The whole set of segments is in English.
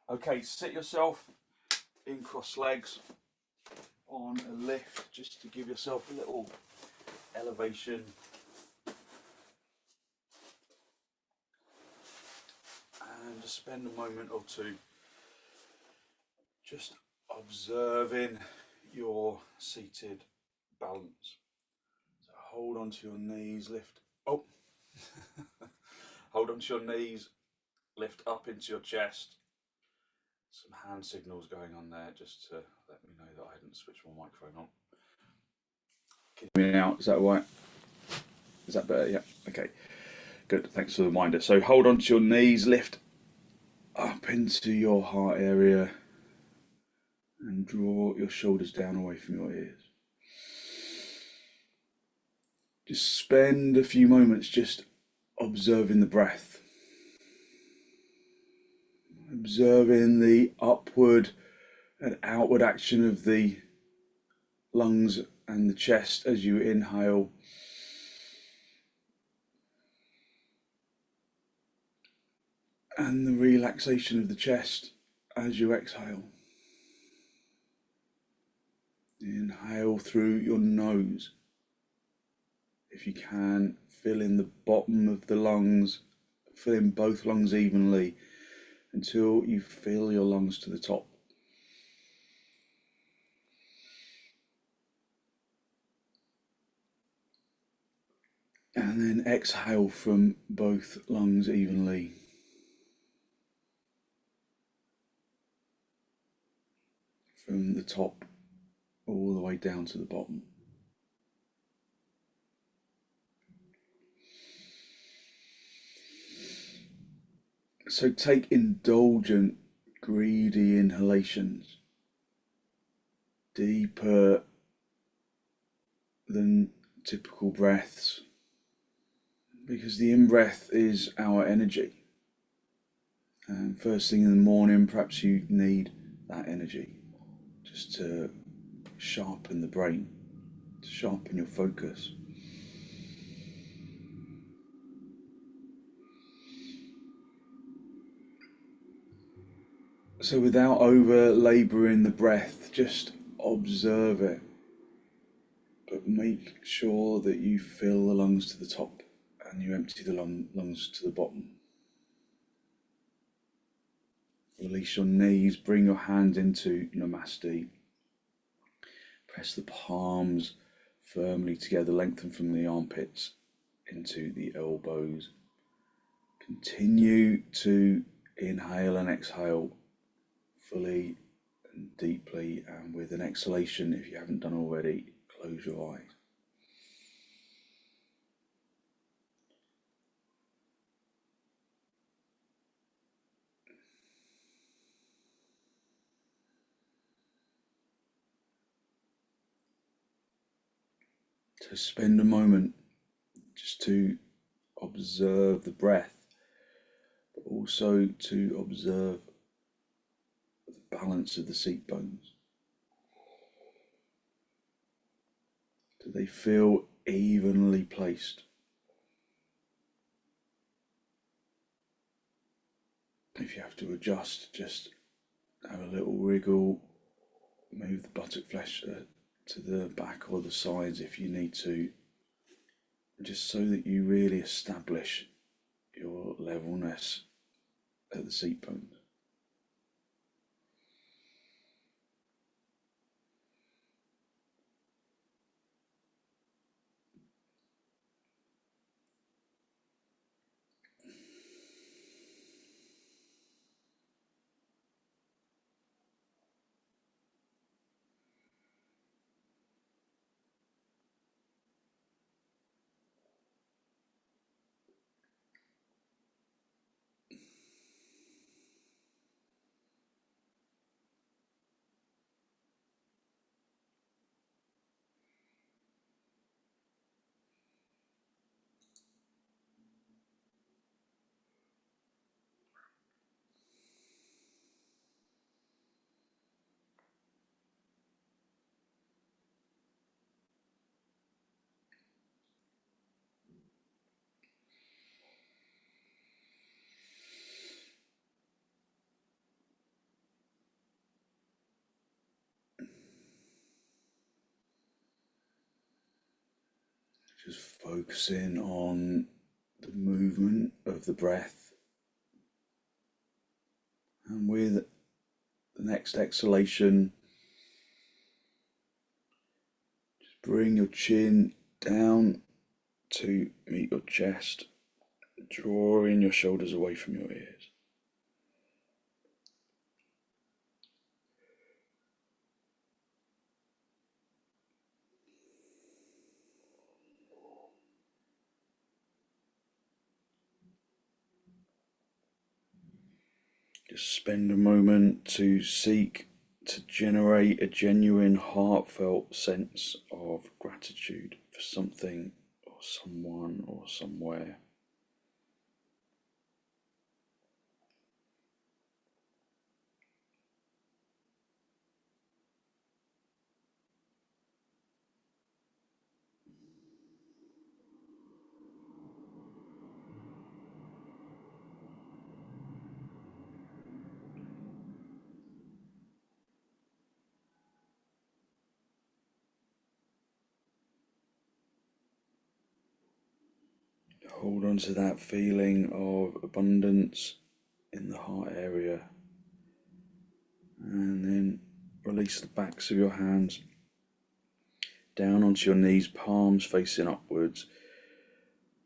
Okay, sit yourself in cross legs on a lift just to give yourself a little elevation. And just spend a moment or two just observing your seated balance. So hold onto your knees, lift. Oh, hold onto your knees, lift up into your chest. Some hand signals going on there just to let me know that I hadn't switched my microphone on. Can you hear me now? Is that all right? Is that better? Yeah. Okay. Good. Thanks for the reminder. So hold onto your knees, lift up into your heart area, and draw your shoulders down away from your ears. Just spend a few moments just observing the breath, observing the upward and outward action of the lungs and the chest as you inhale, and the relaxation of the chest as you exhale. Inhale through your nose. If you can, fill in the bottom of the lungs, fill in both lungs evenly until you fill your lungs to the top. And then exhale from both lungs evenly. From the top all the way down to the bottom. So take indulgent, greedy inhalations, deeper than typical breaths, because the in-breath is our energy. And first thing in the morning, perhaps you need that energy just to sharpen the brain, to sharpen your focus. So without over-labouring the breath, just observe it, but make sure that you fill the lungs to the top and you empty the lungs to the bottom. Release your knees, bring your hands into Namaste. Press the palms firmly together, lengthen from the armpits into the elbows. Continue to inhale and exhale fully and deeply, and with an exhalation, if you haven't done already, close your eyes. So spend a moment just to observe the breath, but also to observe the balance of the seat bones. Do they feel evenly placed? If you have to adjust, just have a little wriggle, move the buttock flesh to the back or the sides if you need to, just so that you really establish your levelness at the seat bones. Just focusing on the movement of the breath. And with the next exhalation, just bring your chin down to meet your chest, drawing your shoulders away from your ears. Just spend a moment to seek to generate a genuine, heartfelt sense of gratitude for something or someone or somewhere. Hold on to that feeling of abundance in the heart area, and then release the backs of your hands down onto your knees, palms facing upwards.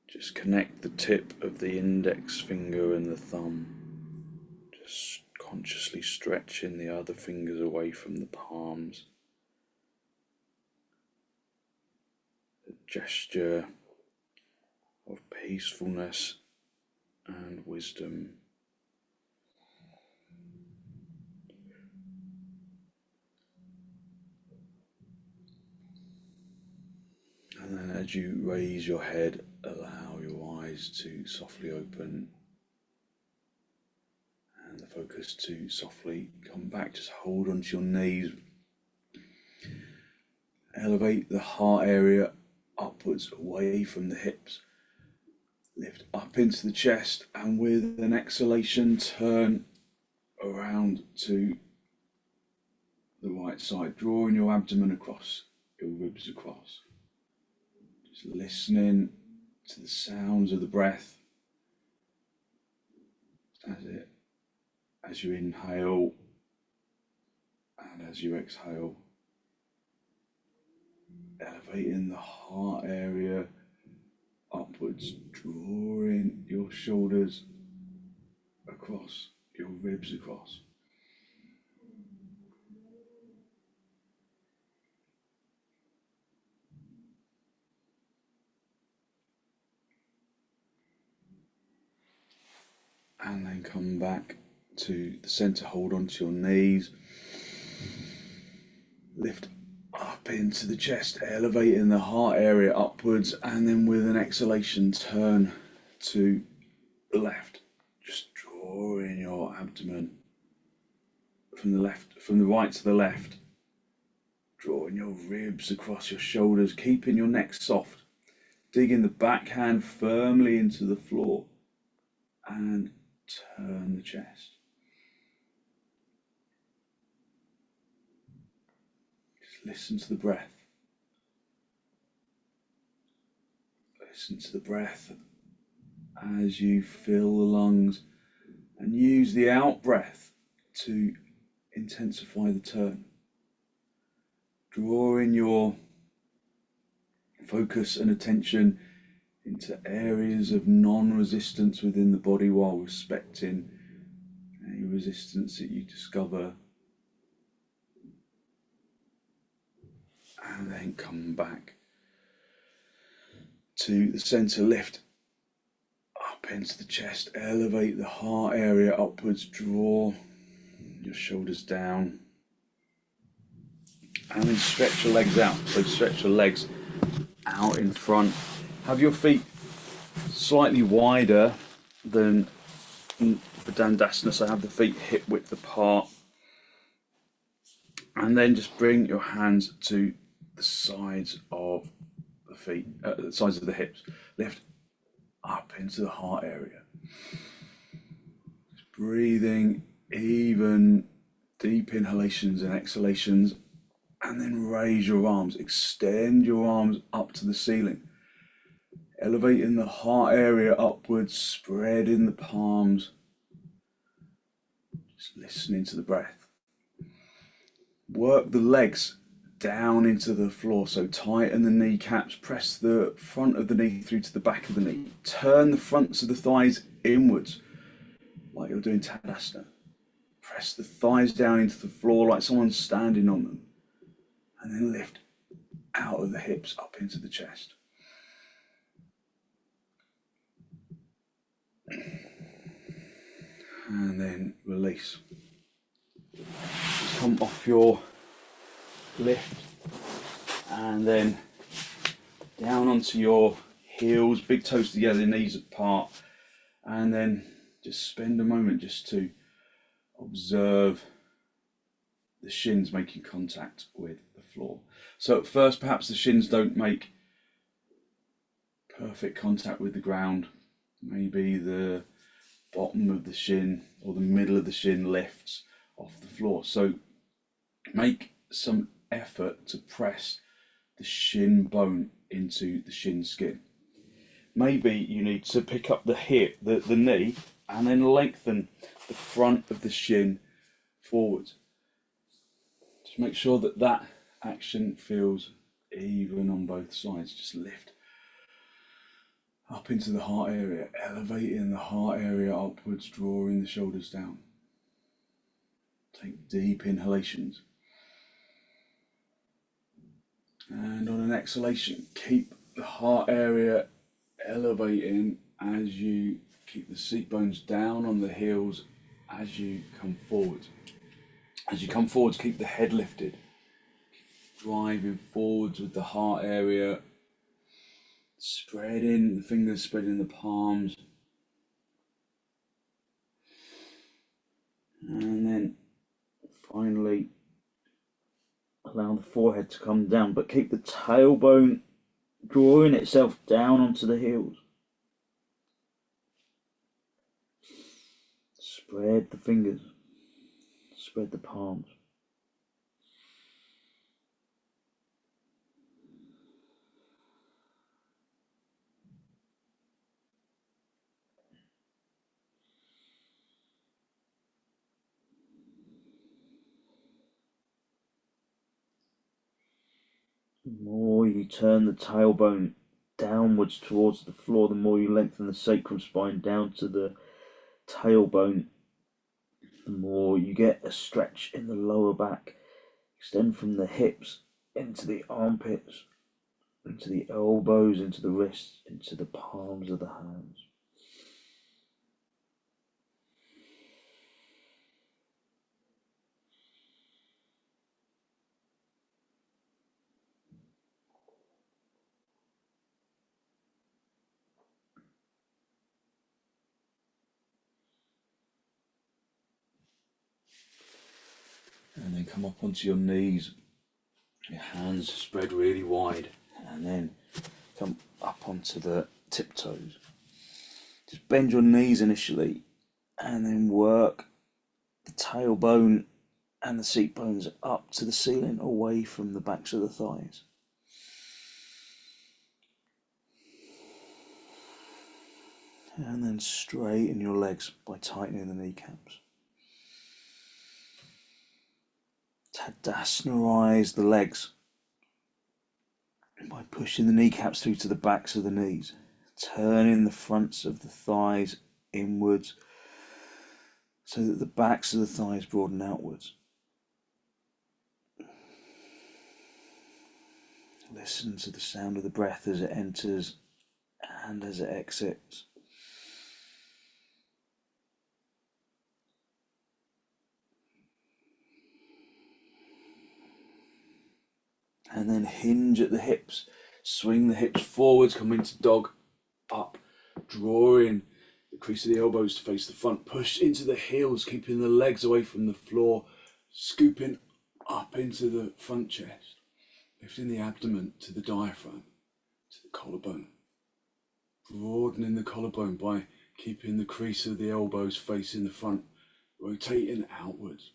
Just connect the tip of the index finger and the thumb, just consciously stretching the other fingers away from the palms. A gesture of peacefulness and wisdom. And then as you raise your head, allow your eyes to softly open and the focus to softly come back. Just hold onto your knees. Elevate the heart area upwards, away from the hips. Lift up into the chest, and with an exhalation, turn around to the right side, drawing your abdomen across, your ribs across. Just listening to the sounds of the breath as you inhale and as you exhale. Elevating the heart area upwards, drawing your shoulders across, your ribs across. And then come back to the center, hold onto your knees. Lift up into the chest, elevating the heart area upwards, and then with an exhalation, turn to the left. Just drawing your abdomen from the right to the left. Drawing your ribs across your shoulders, keeping your neck soft. Digging the backhand firmly into the floor and turn the chest. Just listen to the breath. Listen to the breath as you fill the lungs, and use the out breath to intensify the turn. Drawing your focus and attention into areas of non-resistance within the body while respecting any resistance that you discover. And then come back to the center, lift up into the chest, elevate the heart area upwards, draw your shoulders down, and then stretch your legs out. So stretch your legs out in front. Have your feet slightly wider than for dandasana, so have the feet hip width apart. And then just bring your hands to the sides of the feet, the sides of the hips. Lift up into the heart area. Just breathing even deep inhalations and exhalations, and then raise your arms. Extend your arms up to the ceiling. Elevating the heart area upwards, spreading the palms. Just listening to the breath. Work the legs down into the floor, so tighten the kneecaps, press the front of the knee through to the back of the knee. Turn the fronts of the thighs inwards, like you're doing Tadasana. Press the thighs down into the floor like someone's standing on them. And then lift out of the hips up into the chest. And then release. Just come off your lift and then down onto your heels, big toes together, knees apart, and then just spend a moment just to observe the shins making contact with the floor. So at first perhaps the shins don't make perfect contact with the ground. Maybe the bottom of the shin or the middle of the shin lifts off the floor. So make some effort to press the shin bone into the shin skin. Maybe you need to pick up the hip, the knee, and then lengthen the front of the shin forwards. Just make sure that that action feels even on both sides. Just lift up into the heart area, elevating the heart area upwards, drawing the shoulders down. Take deep inhalations. And on an exhalation, keep the heart area elevating as you keep the seat bones down on the heels as you come forward. As you come forwards, keep the head lifted. Driving forwards with the heart area. Spreading the fingers, spreading the palms. And then finally allow the forehead to come down, but keep the tailbone drawing itself down onto the heels. Spread the fingers, spread the palms. The more you turn the tailbone downwards towards the floor, the more you lengthen the sacrum spine down to the tailbone, the more you get a stretch in the lower back. Extend from the hips into the armpits, into the elbows, into the wrists, into the palms of the hands. And then come up onto your knees, your hands spread really wide, and then come up onto the tiptoes. Just bend your knees initially, and then work the tailbone and the seat bones up to the ceiling, away from the backs of the thighs. And then straighten your legs by tightening the kneecaps. Tadasana-rise the legs by pushing the kneecaps through to the backs of the knees, turning the fronts of the thighs inwards so that the backs of the thighs broaden outwards. Listen to the sound of the breath as it enters and as it exits. And then hinge at the hips, swing the hips forwards, come into dog, up, drawing the crease of the elbows to face the front, push into the heels, keeping the legs away from the floor, scooping up into the front chest, lifting the abdomen to the diaphragm, to the collarbone, broadening the collarbone by keeping the crease of the elbows facing the front, rotating outwards,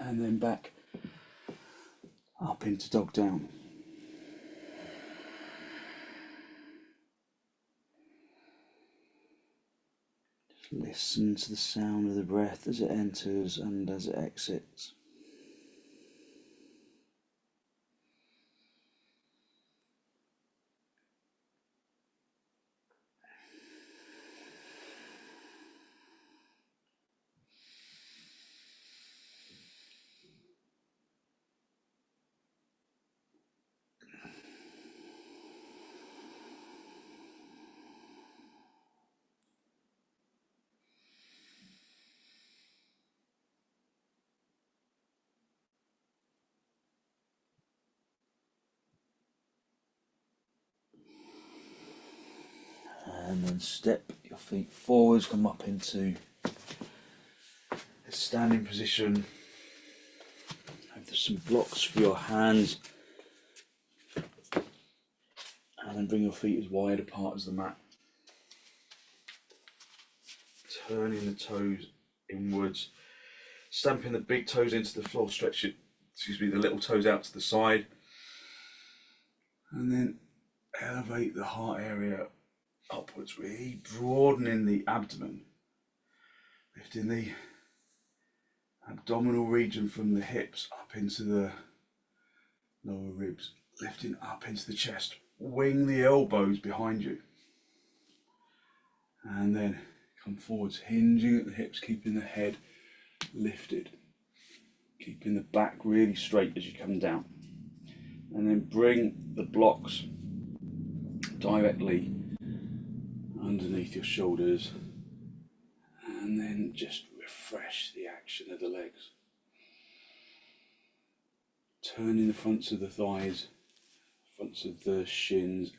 and then back up into dog down. Listen to the sound of the breath as it enters and as it exits. And then step your feet forwards, come up into a standing position. Have some blocks for your hands. And then bring your feet as wide apart as the mat. Turning the toes inwards. Stamping the big toes into the floor, stretch it, the little toes out to the side. And then elevate the heart area upwards, really broadening the abdomen, lifting the abdominal region from the hips up into the lower ribs, lifting up into the chest. Wing the elbows behind you, and then come forwards, hinging at the hips, keeping the head lifted, keeping the back really straight as you come down, and then bring the blocks directly underneath your shoulders, and then just refresh the action of the legs. Turning the fronts of the thighs, fronts of the shins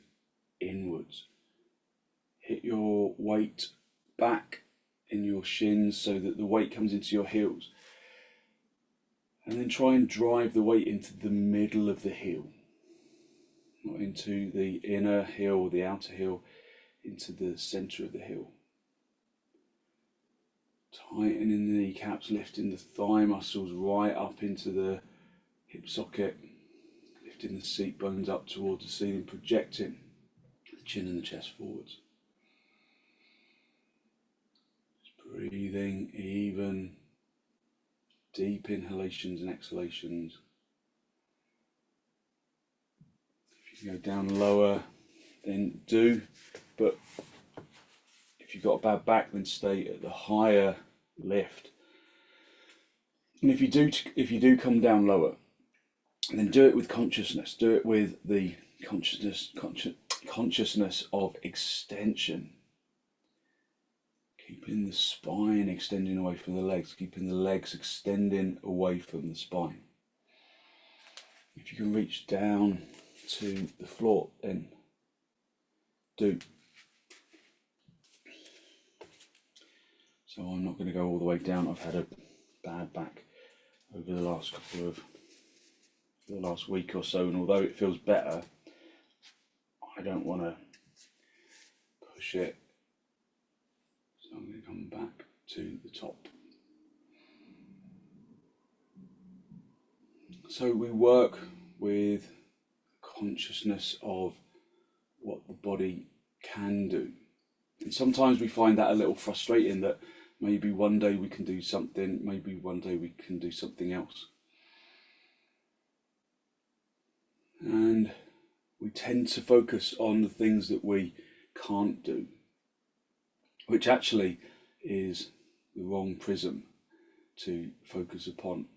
inwards. Hit your weight back in your shins so that the weight comes into your heels. And then try and drive the weight into the middle of the heel. Not into the inner heel or the outer heel, into the centre of the heel. Tightening the kneecaps, lifting the thigh muscles right up into the hip socket, lifting the seat bones up towards the ceiling, projecting the chin and the chest forwards. Just breathing even, deep inhalations and exhalations. If you can go down lower, then do, but if you've got a bad back, then stay at the higher lift. And if you do come down lower, then do it with consciousness. Do it with the consciousness of extension. Keeping the spine extending away from the legs, keeping the legs extending away from the spine. If you can reach down to the floor, then do. So I'm not going to go all the way down. I've had a bad back over the last week or so, and although it feels better, I don't want to push it. So I'm going to come back to the top. So we work with consciousness of what the body can do. And sometimes we find that a little frustrating, that maybe one day we can do something, maybe one day we can do something else. And we tend to focus on the things that we can't do, which actually is the wrong prism to focus upon,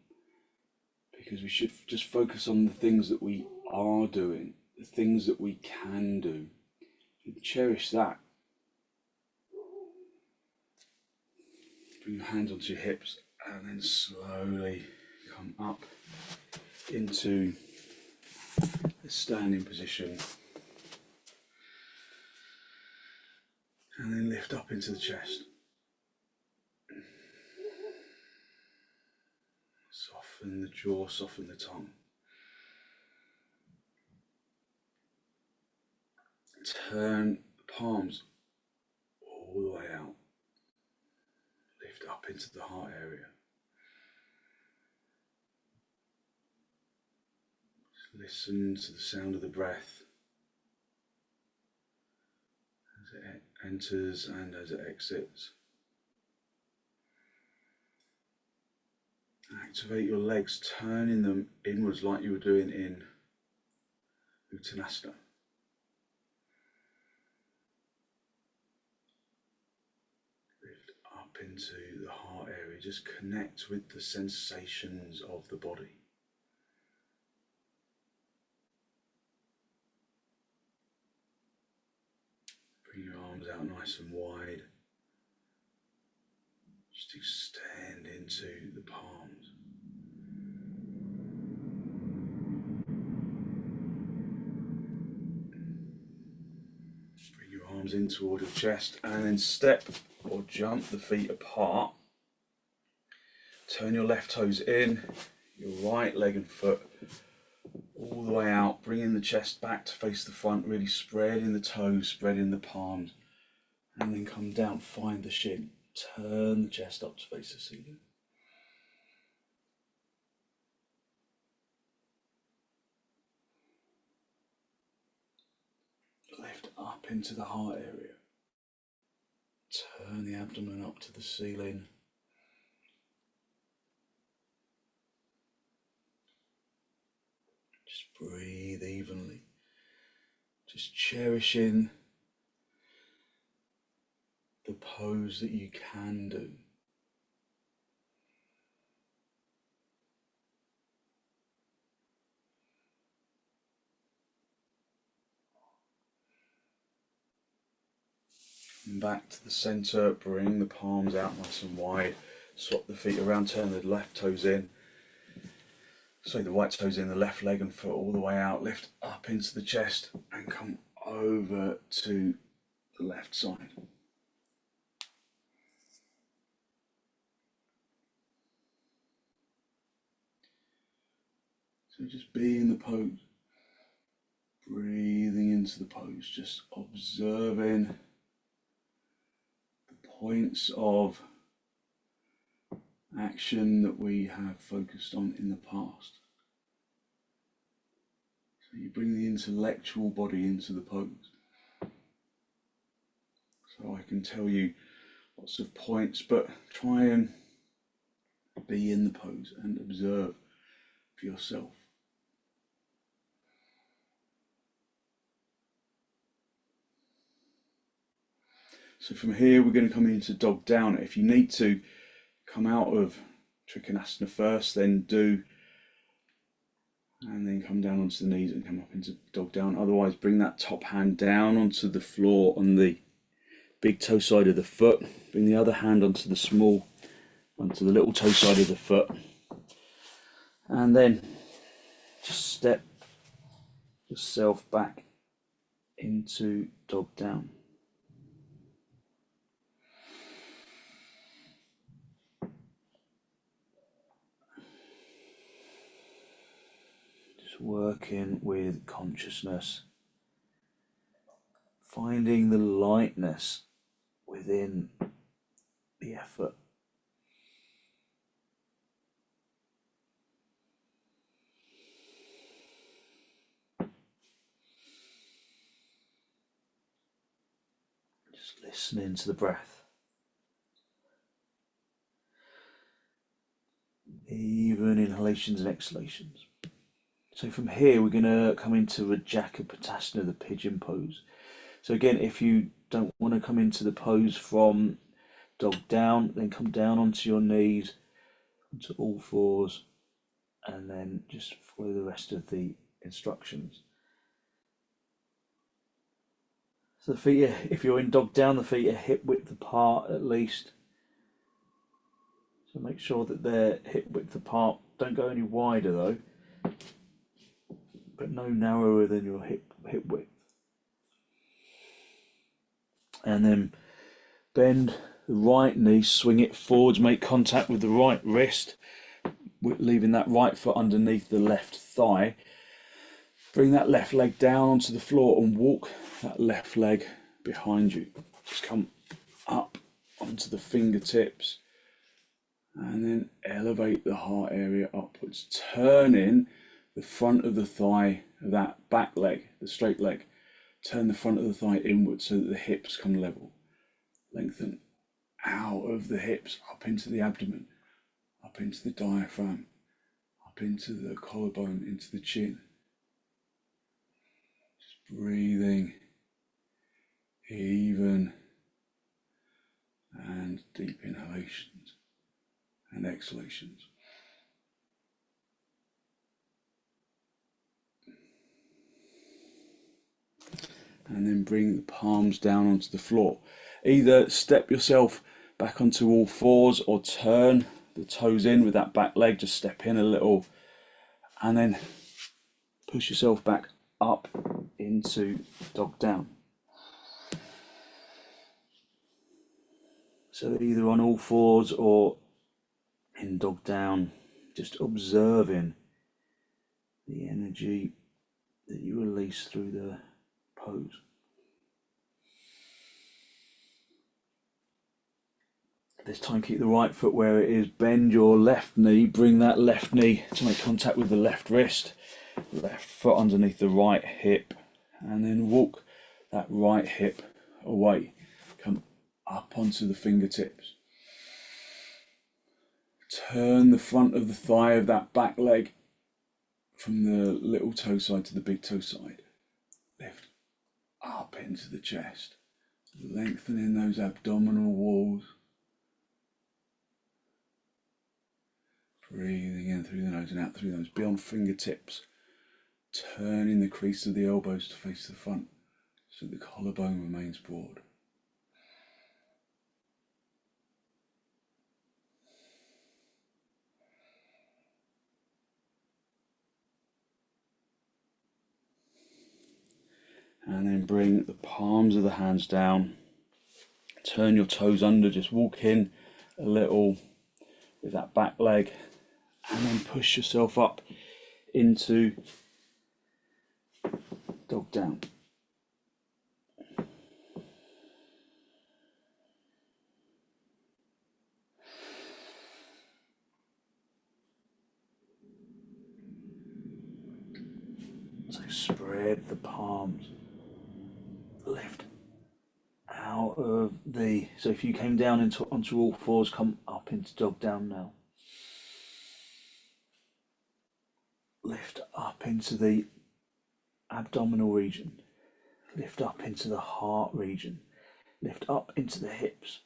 because we should just focus on the things that we are doing, the things that we can do, and cherish that. Bring your hands onto your hips and then slowly come up into a standing position, and then lift up into the chest. Soften the jaw, soften the tongue. Turn the palms all the way out. Lift up into the heart area. Just listen to the sound of the breath as it enters and as it exits. Activate your legs, turning them inwards like you were doing in Uttanasana. Lift up into the heart area, just connect with the sensations of the body. Bring your arms out nice and wide. Just extend into the palms. Bring your arms in toward your chest and then step or jump the feet apart. Turn your left toes in, your right leg and foot all the way out, bringing the chest back to face the front, really spreading the toes, spreading the palms, and then come down, find the shin, turn the chest up to face the ceiling. Lift up into the heart area, turn the abdomen up to the ceiling. Just breathe evenly, just cherishing the pose that you can do. And back to the center, bring the palms out nice and wide, swap the feet around, turn the left toes in. So the right toes in, the left leg and foot all the way out, lift up into the chest and come over to the left side. So just be in the pose, breathing into the pose, just observing the points of action that we have focused on in the past. So you bring the intellectual body into the pose. So I can tell you lots of points, but try and be in the pose and observe for yourself. So from here we're going to come into dog down. If you need to come out of trikonasana first, then do, and then come down onto the knees and come up into dog down. Otherwise, bring that top hand down onto the floor on the big toe side of the foot. Bring the other hand onto the little toe side of the foot. And then just step yourself back into dog down. Working with consciousness, finding the lightness within the effort. Just listening to the breath. Even inhalations and exhalations. So from here we're going to come into rajakapotasana, the pigeon pose. So again, if you don't want to come into the pose from dog down, then come down onto your knees, onto all fours, and then just follow the rest of the instructions. So the feet are, if you're in dog down, the feet are hip width apart at least. So make sure that they're hip width apart. Don't go any wider though, but no narrower than your hip width. And then bend the right knee, swing it forwards, make contact with the right wrist, leaving that right foot underneath the left thigh. Bring that left leg down onto the floor and walk that left leg behind you. Just come up onto the fingertips and then elevate the heart area upwards, turning the front of the thigh, that back leg, the straight leg, turn the front of the thigh inwards so that the hips come level. Lengthen out of the hips, up into the abdomen, up into the diaphragm, up into the collarbone, into the chin. Just breathing even and deep inhalations and exhalations. And then bring the palms down onto the floor. Either step yourself back onto all fours or turn the toes in with that back leg, just step in a little and then push yourself back up into dog down. So either on all fours or in dog down, just observing the energy that you release through the pose. This time keep the right foot where it is, bend your left knee, bring that left knee to make contact with the left wrist, left foot underneath the right hip, and then walk that right hip away. Come up onto the fingertips. Turn the front of the thigh of that back leg from the little toe side to the big toe side. Lift up into the chest, lengthening those abdominal walls. Breathing in through the nose and out through the nose, beyond fingertips. Turning the crease of the elbows to face the front so the collarbone remains broad. And then bring the palms of the hands down. Turn your toes under, just walk in a little with that back leg. And then push yourself up into dog down. So spread the palms. Lift out of the... So if you came down onto all fours, come up into dog down now. Lift up into the abdominal region. Lift up into the heart region. Lift up into the hips.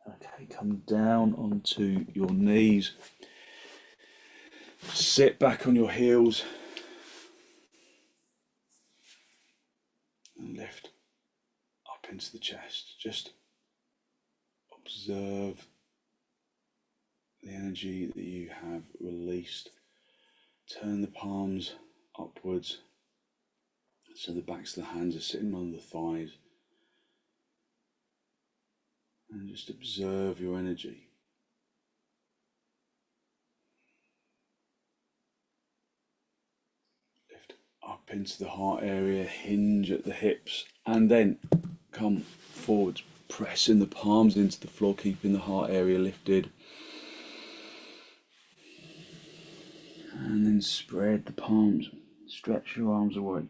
Okay, come down onto your knees. Sit back on your heels. And lift up into the chest. Just observe the energy that you have released. Turn the palms upwards so the backs of the hands are sitting on the thighs. And just observe your energy. Lift up into the heart area, hinge at the hips, and then come forwards, pressing the palms into the floor, keeping the heart area lifted. And then spread the palms, stretch your arms away.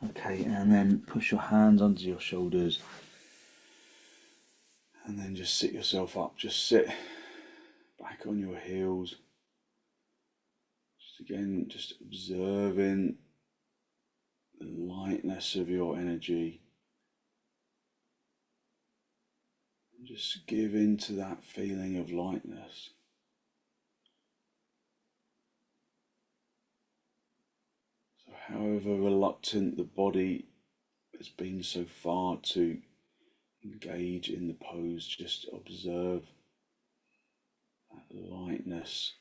Okay, and then push your hands under your shoulders. And then just sit yourself up. Just sit back on your heels. Just again, just observing the lightness of your energy. And just give in to that feeling of lightness. So however reluctant the body has been so far to engage in the pose, just observe that lightness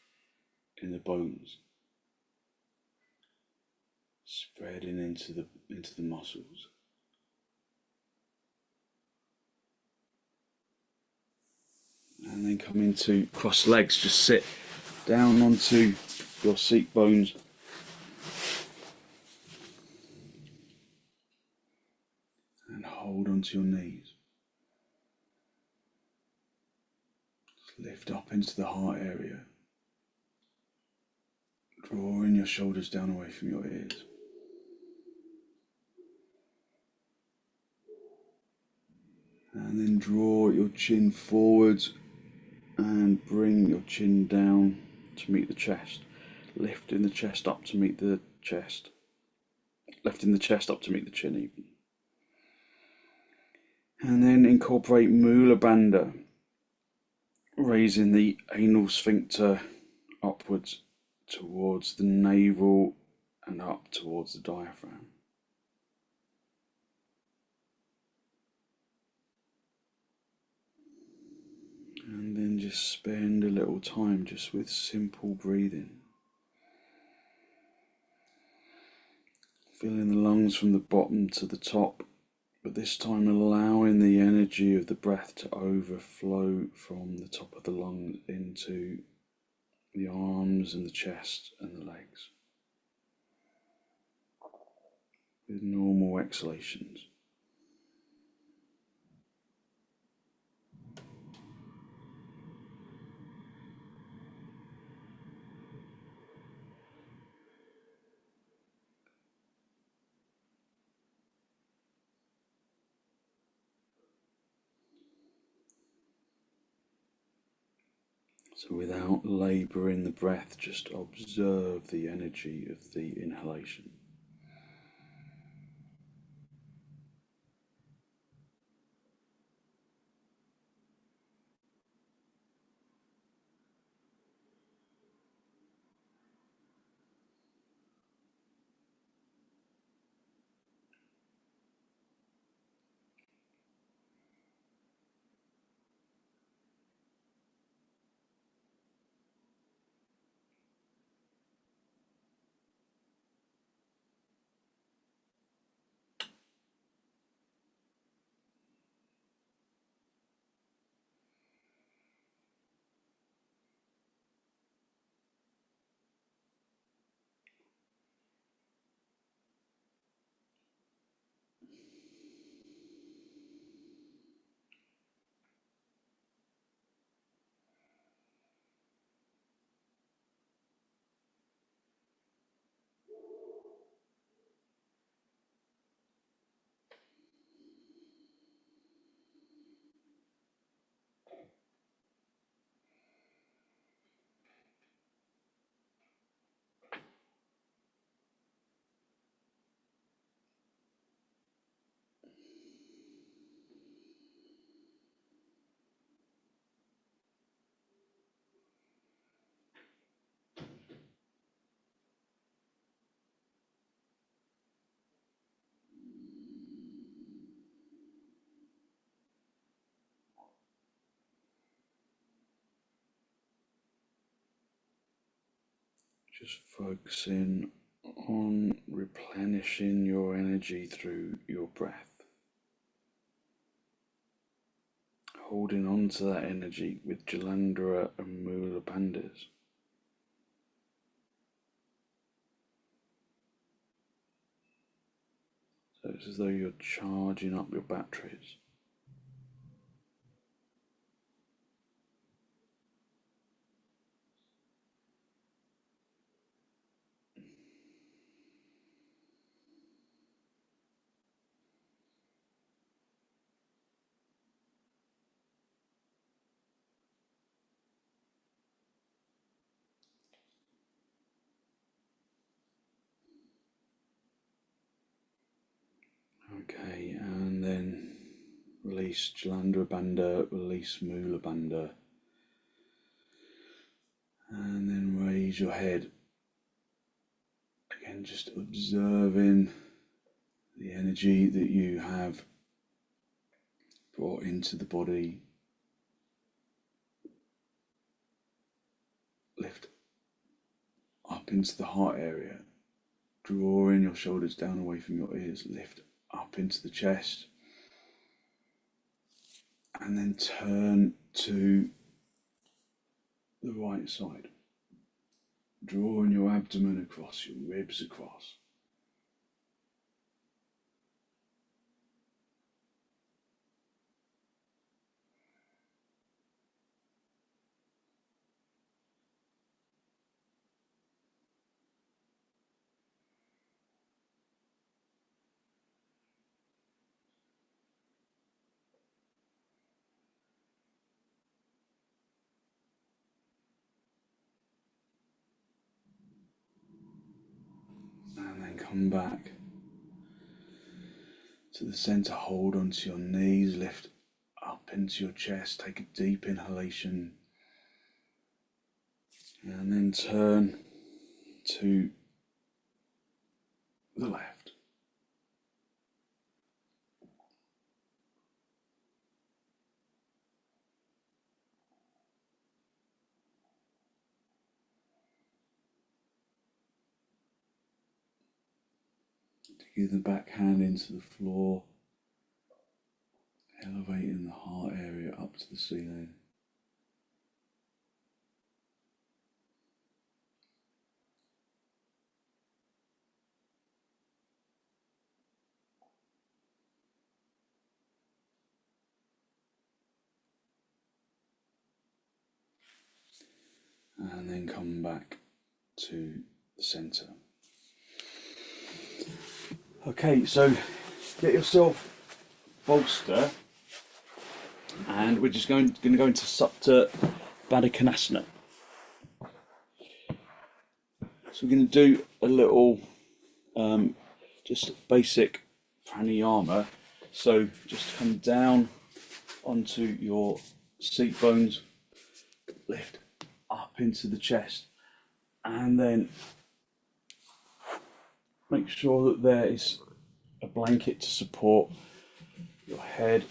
in the bones, spreading into the muscles. And then come into cross legs, just sit down onto your seat bones. And hold onto your knees. Just lift up into the heart area. Drawing your shoulders down away from your ears. And then draw your chin forwards and bring your chin down to meet the chest. Lifting the chest up to meet the chest. Lifting the chest up to meet the chin even. And then incorporate Mula Bandha, raising the anal sphincter upwards towards the navel and up towards the diaphragm. And then just spend a little time just with simple breathing. Filling the lungs from the bottom to the top, but this time allowing the energy of the breath to overflow from the top of the lungs into the arms and the chest and the legs. With normal exhalations. So without labouring the breath, just observe the energy of the inhalation. Just focusing on replenishing your energy through your breath. Holding on to that energy with Jalandhara and Mula Bandhas. So it's as though you're charging up your batteries. Okay, and then release Jalandhara Bandha, release Mula Bandha. And then raise your head. Again, just observing the energy that you have brought into the body. Lift up into the heart area, drawing your shoulders down away from your ears, lift up into the chest, and then turn to the right side, drawing your abdomen across, your ribs across. And then come back to the center, hold onto your knees, lift up into your chest, take a deep inhalation, and then turn to the left. Give the back hand into the floor, elevating the heart area up to the ceiling. And then come back to the center. Okay, so get yourself bolster, and we're just going to go into supta baddha konasana. So we're going to do a little just basic pranayama. So just come down onto your seat bones, lift up into the chest, and then make sure that there is a blanket to support your head,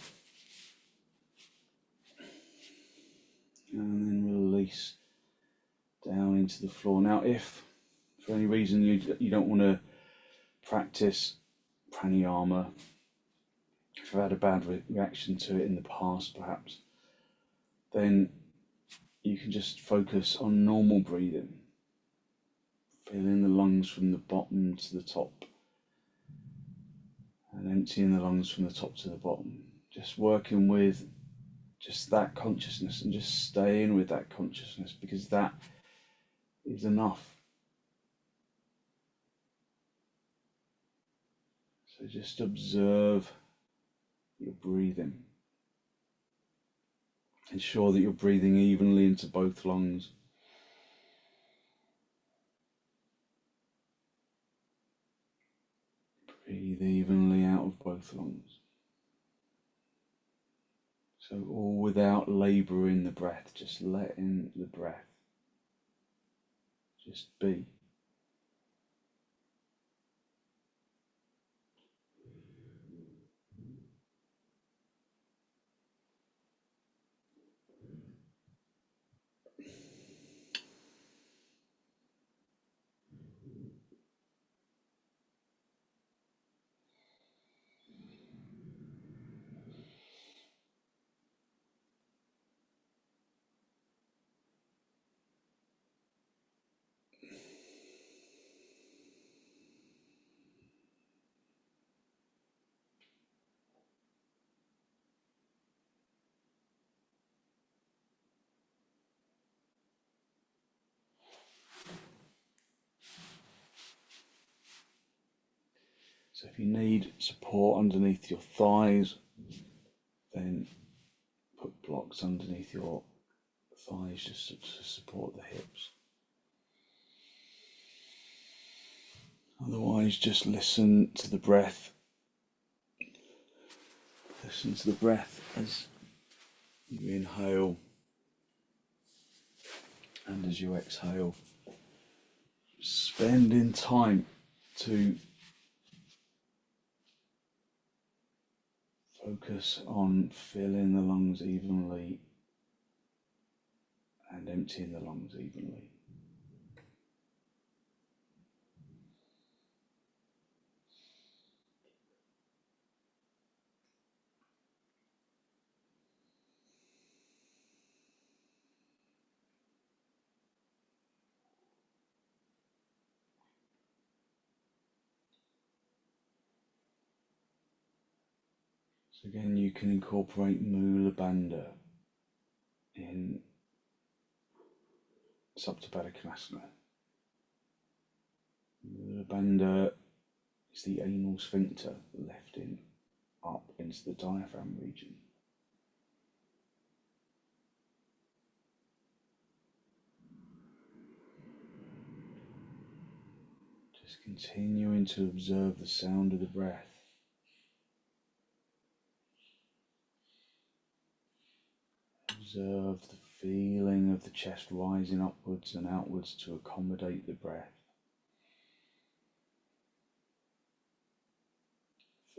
and then release down into the floor. Now, if for any reason you don't want to practice pranayama, if you've had a bad reaction to it in the past perhaps, then you can just focus on normal breathing, filling the lungs from the bottom to the top and emptying the lungs from the top to the bottom. Just working with just that consciousness and just staying with that consciousness, because that is enough. So just observe your breathing. Ensure that you're breathing evenly into both lungs. Breathe evenly out of both lungs. So all without labouring the breath, just letting the breath just be. So if you need support underneath your thighs, then put blocks underneath your thighs just to support the hips. Otherwise, just listen to the breath. Listen to the breath as you inhale and as you exhale. Spending time to focus on filling the lungs evenly and emptying the lungs evenly. So again, you can incorporate Mula Bandha in supta baddha konasana. Mula Bandha is the anal sphincter lifting up into the diaphragm region. Just continuing to observe the sound of the breath. Observe the feeling of the chest rising upwards and outwards to accommodate the breath.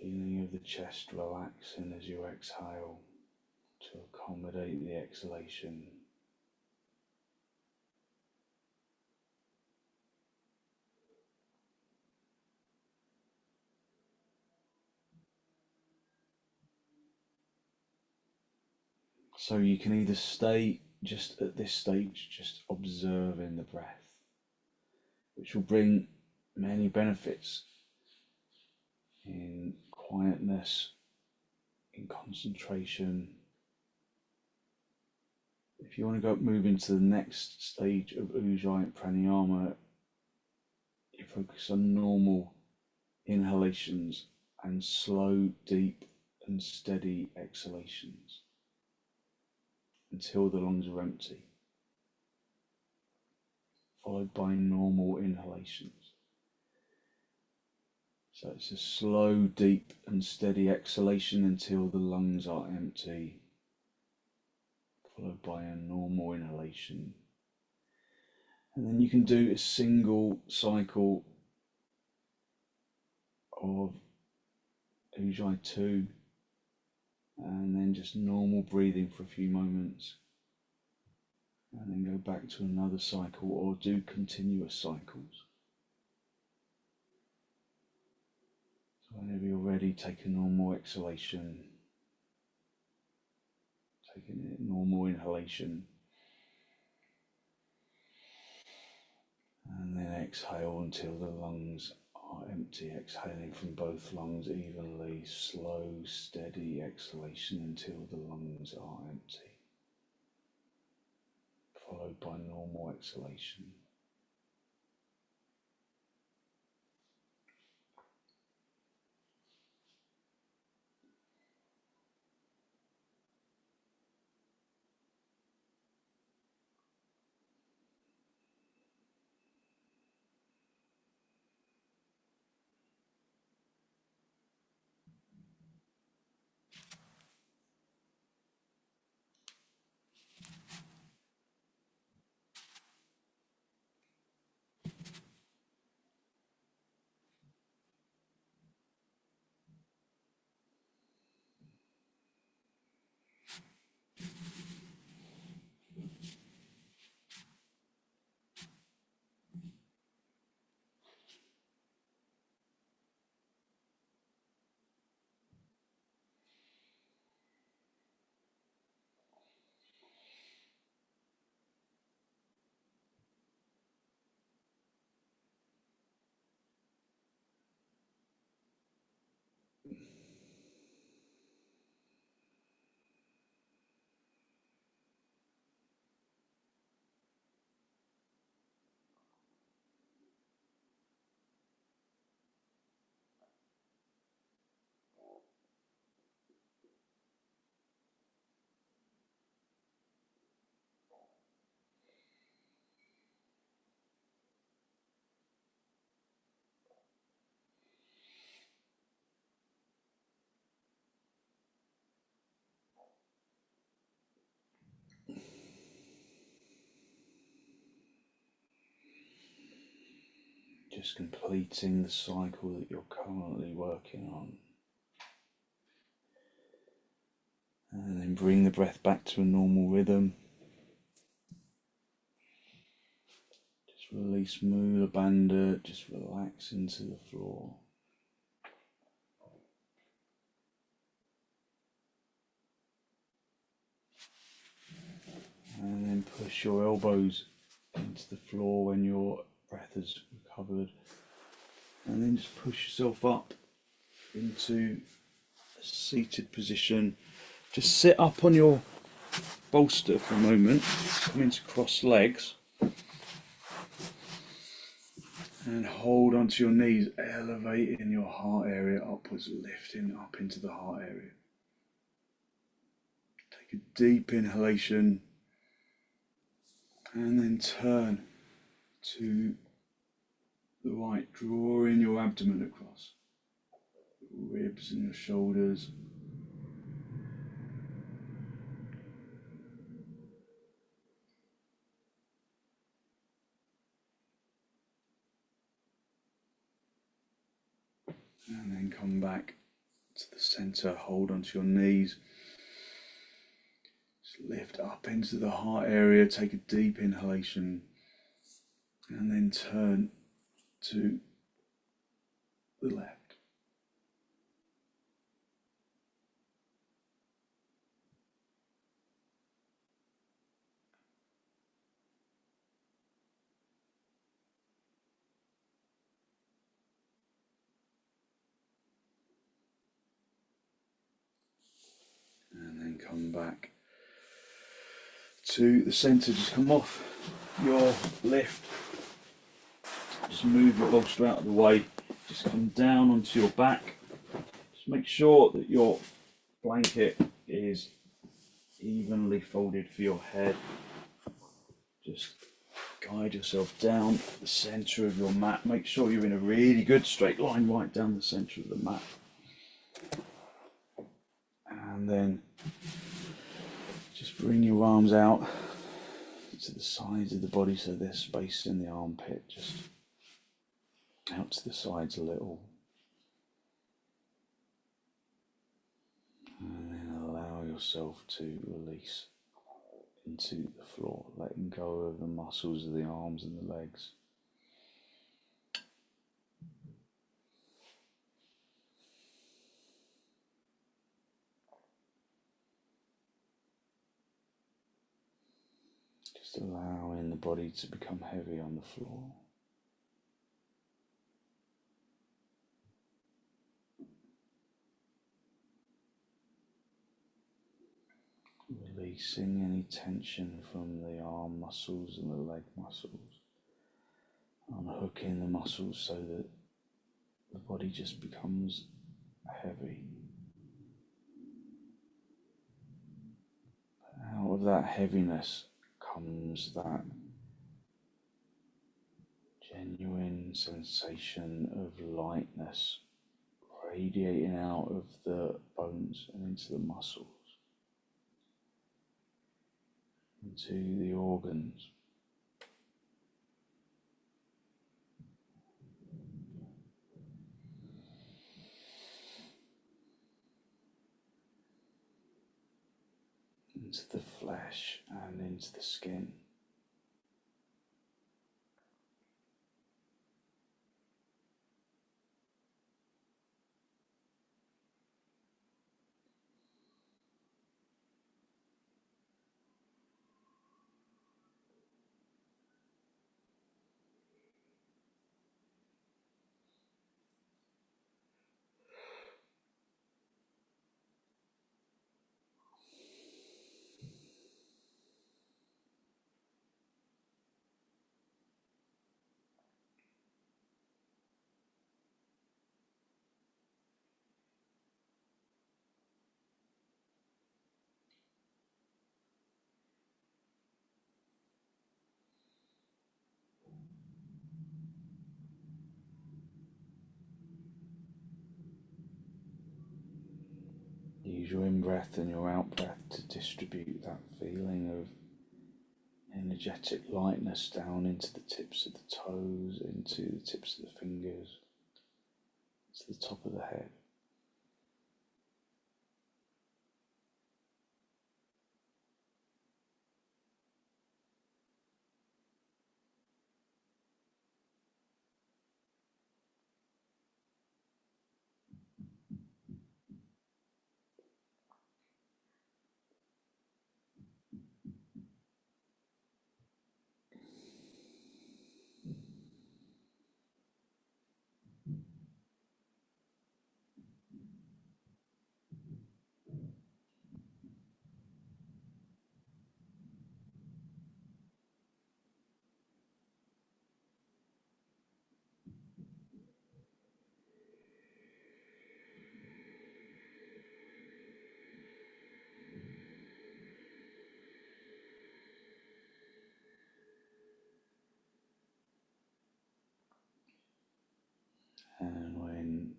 Feeling of the chest relaxing as you exhale to accommodate the exhalation. So you can either stay just at this stage, just observing the breath, which will bring many benefits in quietness, in concentration. If you want to move into the next stage of Ujjayi pranayama, you focus on normal inhalations and slow, deep and steady exhalations until the lungs are empty, followed by normal inhalations. So it's a slow, deep and steady exhalation until the lungs are empty, followed by a normal inhalation. And then you can do a single cycle of Ujjayi 2, and then just normal breathing for a few moments, and then go back to another cycle or do continuous cycles. So whenever you're ready, take a normal exhalation, taking a normal inhalation, and then exhale until the lungs are empty, exhaling from both lungs evenly, slow, steady exhalation until the lungs are empty, followed by normal exhalation. Just completing the cycle that you're currently working on. And then bring the breath back to a normal rhythm. Just release Mula Bandha, just relax into the floor. And then push your elbows into the floor when your breath has recovered. And then just push yourself up into seated position. Just sit up on your bolster for a moment. Come into cross legs. And hold onto your knees, elevating your heart area upwards, lifting up into the heart area. Take a deep inhalation and then turn to the right, drawing your abdomen across, your ribs and your shoulders. And then come back to the center, hold onto your knees. Just lift up into the heart area, take a deep inhalation, and then turn to the left. And then come back to the center. Just come off your lift. Just move your bolster out of the way. Just come down onto your back. Just make sure that your blanket is evenly folded for your head. Just guide yourself down the center of your mat. Make sure you're in a really good straight line right down the center of the mat. And then just bring your arms out to the sides of the body so there's space in the armpit. Just out to the sides a little. And then allow yourself to release into the floor, letting go of the muscles of the arms and the legs. Just allowing the body to become heavy on the floor. Releasing any tension from the arm muscles and the leg muscles. Unhooking the muscles so that the body just becomes heavy. Out of that heaviness comes that genuine sensation of lightness radiating out of the bones and into the muscles, into the organs. Into the flesh and into the skin. Use your in-breath and your out-breath to distribute that feeling of energetic lightness down into the tips of the toes, into the tips of the fingers, to the top of the head. And when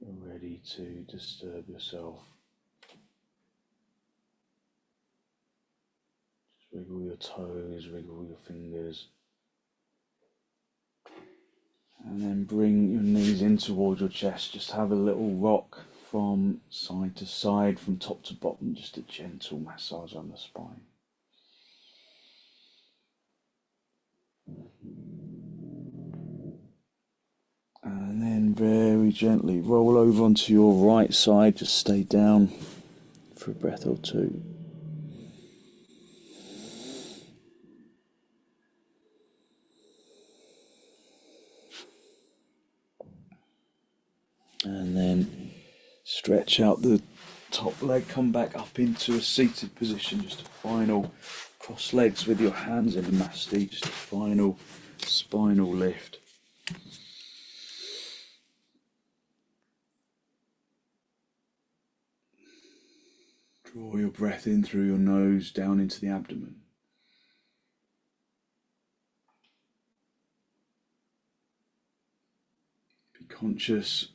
you're ready to disturb yourself, just wiggle your toes, wiggle your fingers, and then bring your knees in towards your chest. Just have a little rock from side to side, from top to bottom, just a gentle massage on the spine. And then very gently roll over onto your right side, just stay down for a breath or two. And then stretch out the top leg, come back up into a seated position, just a final cross legs with your hands in the masti, just a final spinal lift. Draw your breath in through your nose down into the abdomen. Be conscious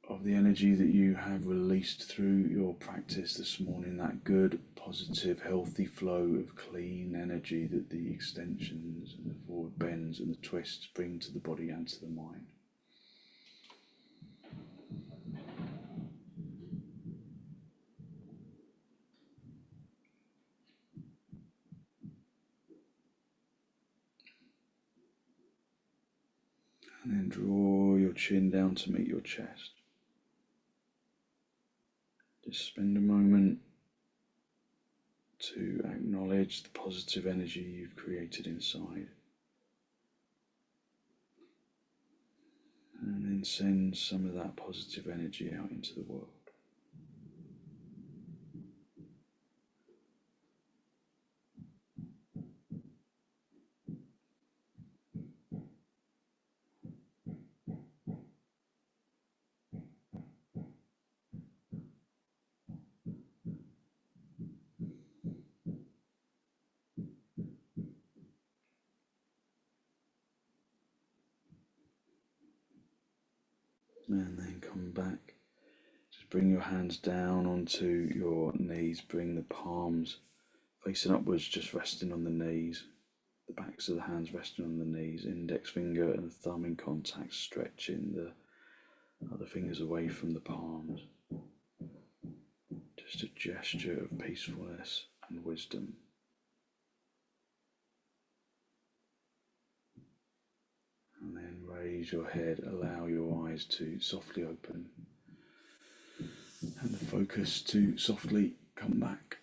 of the energy that you have released through your practice this morning, that good, positive, healthy flow of clean energy that the extensions and the forward bends and the twists bring to the body and to the mind. And then draw your chin down to meet your chest. Just spend a moment to acknowledge the positive energy you've created inside. And then send some of that positive energy out into the world. And then come back. Just bring your hands down onto your knees. Bring the palms facing upwards, just resting on the knees. The backs of the hands resting on the knees. Index finger and thumb in contact, stretching the other fingers away from the palms. Just a gesture of peacefulness and wisdom. And then raise your head, allow your eyes to softly open and the focus to softly come back.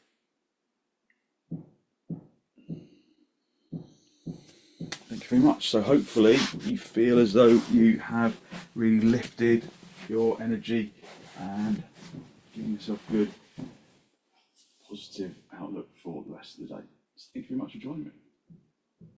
Thank you very much. So hopefully you feel as though you have really lifted your energy and given yourself good, positive outlook for the rest of the day. So thank you very much for joining me.